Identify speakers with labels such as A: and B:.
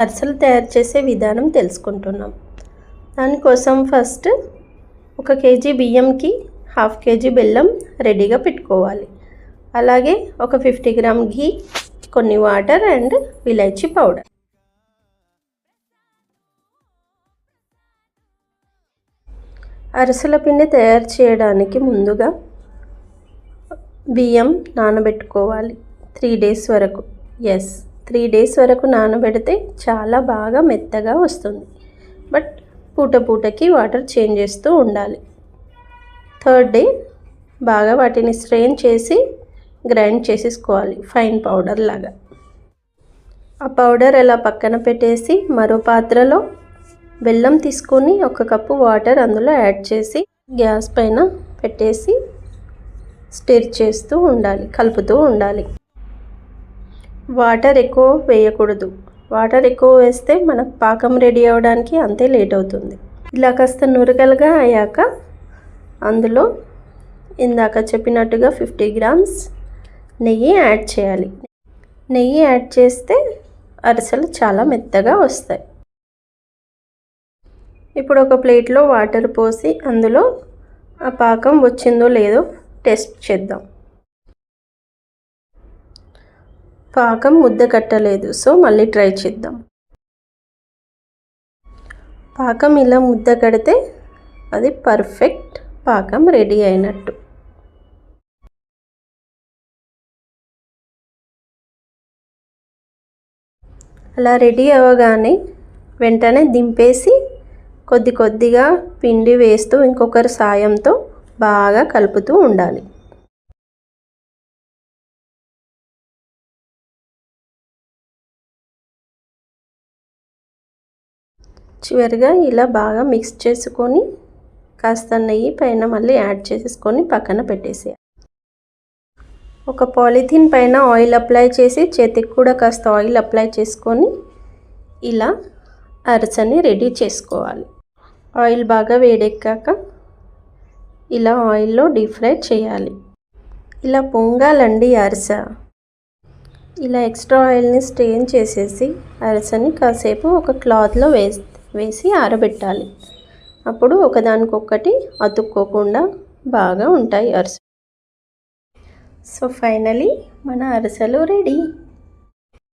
A: అరిసెలు తయారు చేసే విధానం తెలుసుకుంటున్నాం. దానికోసం ఫస్ట్ 1 కేజీ బియ్యంకి 1/2 కేజీ బెల్లం రెడీగా పెట్టుకోవాలి. అలాగే ఒక 50 గ్రామ్ ఘీ, కొన్ని వాటర్ అండ్ ఇలాచీ పౌడర్. అరిసెల పిండి తయారు చేయడానికి ముందుగా బియ్యం నానబెట్టుకోవాలి 3 డేస్ వరకు. 3 డేస్ వరకు నానబెడితే చాలా బాగా మెత్తగా వస్తుంది. బట్ పూటకి వాటర్ చేంజ్ చేస్తూ ఉండాలి. 3rd డే బాగా వాటిని స్ట్రెయిన్ చేసి గ్రైండ్ చేసేసుకోవాలి ఫైన్ పౌడర్ లాగా. ఆ పౌడర్ అలా పక్కన పెట్టేసి మరో పాత్రలో బెల్లం తీసుకొని 1 కప్పు వాటర్ అందులో యాడ్ చేసి గ్యాస్ పైన పెట్టేసి స్టిర్ చేస్తూ ఉండాలి, కలుపుతూ ఉండాలి. వాటర్ ఎక్కువ వేయకూడదు. వాటర్ ఎక్కువ వేస్తే మనకు పాకం రెడీ అవ్వడానికి అంతే లేట్ అవుతుంది. ఇలా కాస్త నురగలుగా అయ్యాక అందులో ఇందాక చెప్పినట్టుగా 50 గ్రామ్స్ నెయ్యి యాడ్ చేయాలి. నెయ్యి యాడ్ చేస్తే అరిసెలు చాలా మెత్తగా వస్తాయి. ఇప్పుడు ఒక ప్లేట్లో వాటర్ పోసి అందులో ఆ పాకం వచ్చిందో లేదో టెస్ట్ చేద్దాం. పాకం ముద్ద కట్టలేదు, సో మళ్ళీ ట్రై చేద్దాం. పాకం ఇలా ముద్ద కడితే అది పర్ఫెక్ట్ పాకం రెడీ అయినట్టు. అలా రెడీ అవ్వగానే వెంటనే దింపేసి కొద్దిగా పిండి వేస్తూ ఇంకొకరి సాయంతో బాగా కలుపుతూ ఉండాలి. చివరిగా ఇలా బాగా మిక్స్ చేసుకొని కాస్త నెయ్యి పైన మళ్ళీ యాడ్ చేసేసుకొని పక్కన పెట్టేసేయాలి. ఒక పాలిథిన్ పైన ఆయిల్ అప్లై చేసి చేతికి కూడా కాస్త ఆయిల్ అప్లై చేసుకొని ఇలా అరిసెని రెడీ చేసుకోవాలి. ఆయిల్ బాగా వేడెక్కాక ఇలా ఆయిల్లో డీప్ ఫ్రై చేయాలి. ఇలా పొంగాలండి అరిసె. ఇలా ఎక్స్ట్రా ఆయిల్ని స్ట్రెయిన్ చేసేసి అరిసెని కాసేపు ఒక క్లాత్లో వేసి ఆరబెట్టాలి. అప్పుడు ఒకదానికొకటి అతుక్కోకుండా బాగా ఉంటాయి అరిసెలు. సో ఫైనలీ మన అరిసెలు రెడీ.